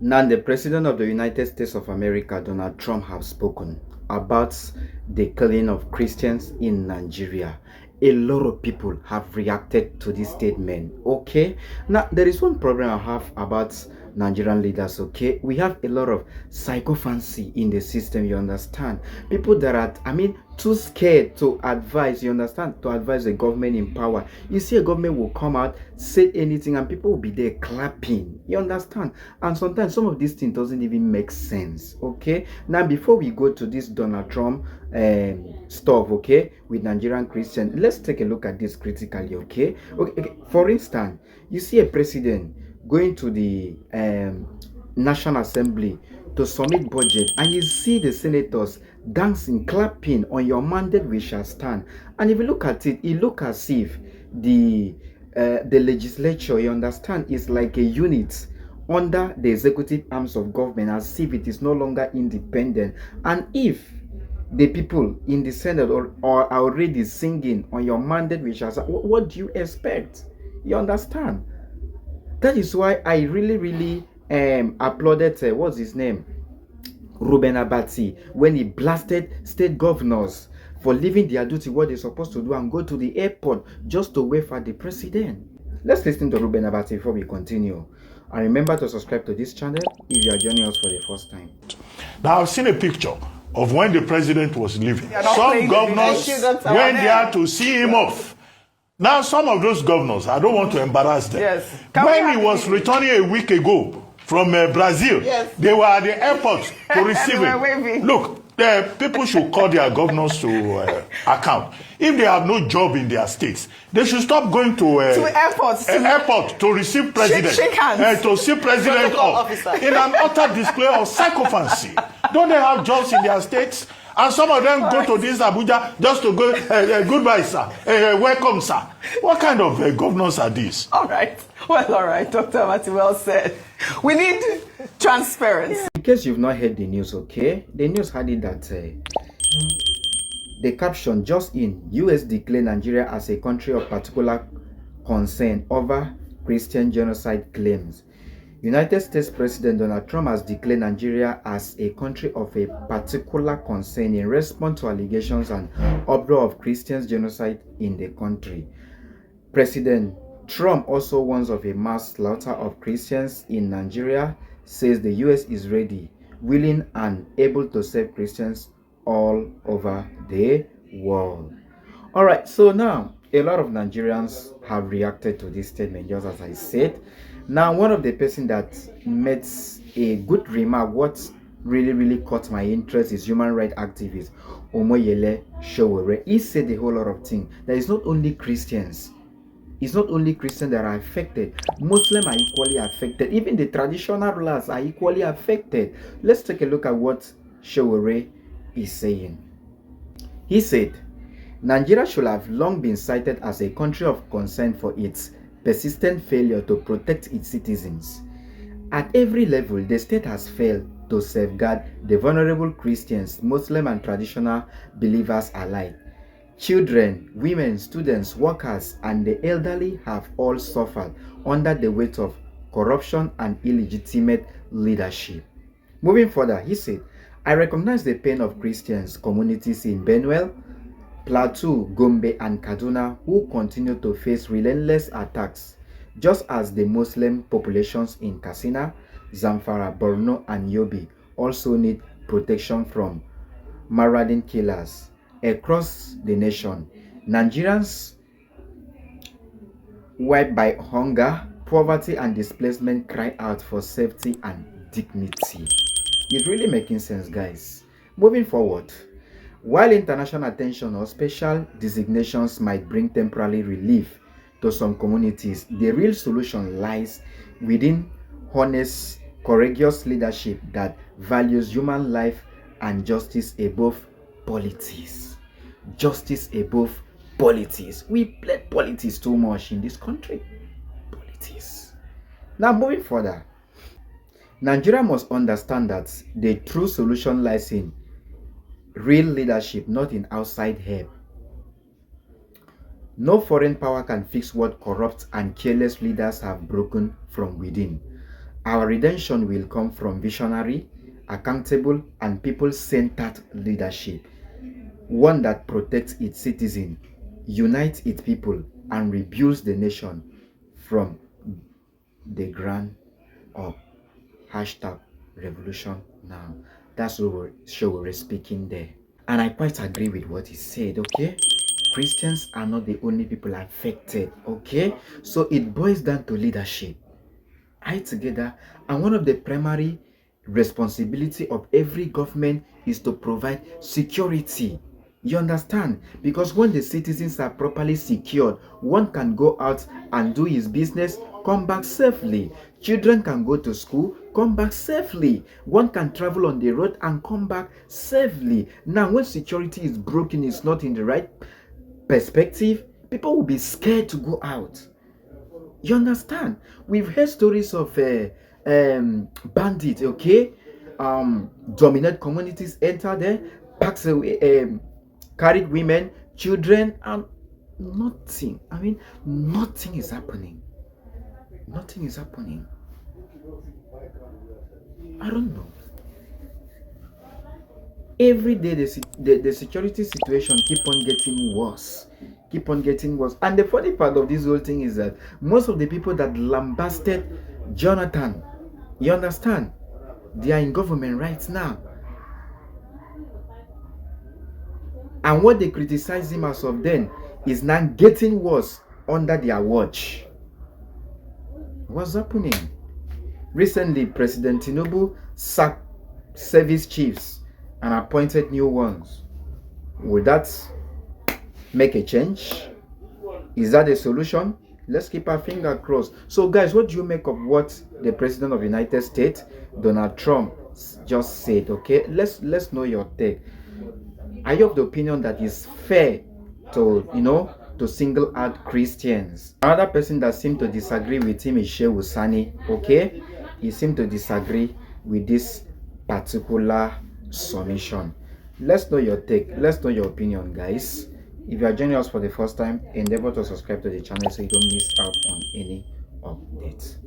Now, the President of the United States of America, Donald Trump, have spoken about the killing of Christians in Nigeria. A lot of people have reacted to this statement. Okay, now there is one problem I have about Nigerian leaders. Okay, we have a lot of psychophancy in the system. You understand? People that are, too scared to advise. You understand? To advise the government in power. You see, a government will come out, say anything, and people will be there clapping. You understand? And sometimes some of these things doesn't even make sense. Okay, now before we go to this Donald Trump stuff, okay, with Nigerian Christians, let's take a look at this critically. Okay. For instance, you see a president going to the National Assembly to submit budget, and you see the senators dancing, clapping on your mandate we shall stand. And if you look at it, it looks as if the legislature, you understand, is like a unit under the executive arms of government, as if it is no longer independent. And if the people in the Senate are already singing on your mandate, which has, what do you expect? You understand? That is why I really applauded what's his name, Ruben Abati, when he blasted state governors for leaving their duty, what they're supposed to do, and go to the airport just to wait for the president. Let's listen to Ruben Abati before we continue. And remember to subscribe to this channel if you are joining us for the first time. Now, I've seen a picture of when the president was leaving. Some governors went there to see him off. Now, some of those governors, I don't want to embarrass them. Yes. When he was returning a week ago from Brazil, yes, they were at the airport to receive him. Look, people should call their governors to account. If they have no job in their states, they should stop going to airports airport to receive president, shake hands, to see president off in an utter display of psychophancy. Don't they have jobs in their states? And some of them go to this Abuja just to go, goodbye, sir, welcome, sir. What kind of governors are these? All right. Well, all right, Dr. Abati, well said. We need transparency. In case you've not heard the news, okay, the news had it that the caption just in, US declare Nigeria as a country of particular concern over Christian genocide claims. United States President Donald Trump has declared Nigeria as a country of a particular concern in response to allegations and uproar of Christian genocide in the country. President Trump also warns of a mass slaughter of Christians in Nigeria, says the US is ready, willing, and able to save Christians all over the world. All right, so now a lot of Nigerians have reacted to this statement, just as I said. Now, one of the person that made a good remark, what really caught my interest, is human rights activist Omoyele Sowore. He said a whole lot of things. That it's not only Christians. It's not only Christians that are affected. Muslims are equally affected. Even the traditional rulers are equally affected. Let's take a look at what Sowore is saying. He said, Nigeria should have long been cited as a country of concern for its persistent failure to protect its citizens. At every level, the state has failed to safeguard the vulnerable Christians, Muslim, and traditional believers alike. Children, women, students, workers, and the elderly have all suffered under the weight of corruption and illegitimate leadership. Moving further, he said, I recognize the pain of Christians communities in Benue, Plateau, Gombe, and Kaduna who continue to face relentless attacks, just as the Muslim populations in Katsina, Zamfara, Borno, and Yobe also need protection from marauding killers. Across the nation, Nigerians wiped by hunger, poverty, and displacement cry out for safety and dignity. It's really making sense, guys. Moving forward, while international attention or special designations might bring temporary relief to some communities, the real solution lies within honest, courageous leadership that values human life and justice above politics. Justice above politics. We play politics too much in this country. Politics. Now, moving further, Nigeria must understand that the true solution lies in real leadership, not in outside help. No foreign power can fix what corrupt and careless leaders have broken from within. Our redemption will come from visionary, accountable, and people-centered leadership. One that protects its citizens, unites its people, and rebuilds the nation from the ground up. Hashtag revolution now. That's what Sowore speaking there. And I quite agree with what he said, okay? Christians are not the only people affected, okay? So it boils down to leadership. I together, and one of the primary responsibility of every government is to provide security. You understand? Because when the citizens are properly secured, one can go out and do his business, come back safely. Children can go to school, come back safely. One can travel on the road and come back safely. Now, when security is broken, it's not in the right perspective, people will be scared to go out. You understand? We've heard stories of bandits, okay? Dominant communities enter there, packs away, carried women, children, and nothing. I mean, nothing is happening. Nothing is happening. I don't know. Every day the security situation keep on getting worse. And the funny part of this whole thing is that most of the people that lambasted Jonathan, you understand, they are in government right now. And what they criticize him as of then is now getting worse under their watch. What's happening? Recently, President Tinubu sacked service chiefs and appointed new ones. Will that make a change? Is that a solution? Let's keep our finger crossed. So guys, what do you make of what the President of the United States, Donald Trump, just said? Okay, let's know your take. Are you of the opinion that it's fair to, to single out Christians? Another person that seemed to disagree with him is Shehu Sani. Okay, he seemed to disagree with this particular submission. Let's know your take. Let's know your opinion, guys. If you are joining us for the first time, endeavor to subscribe to the channel so you don't miss out on any updates.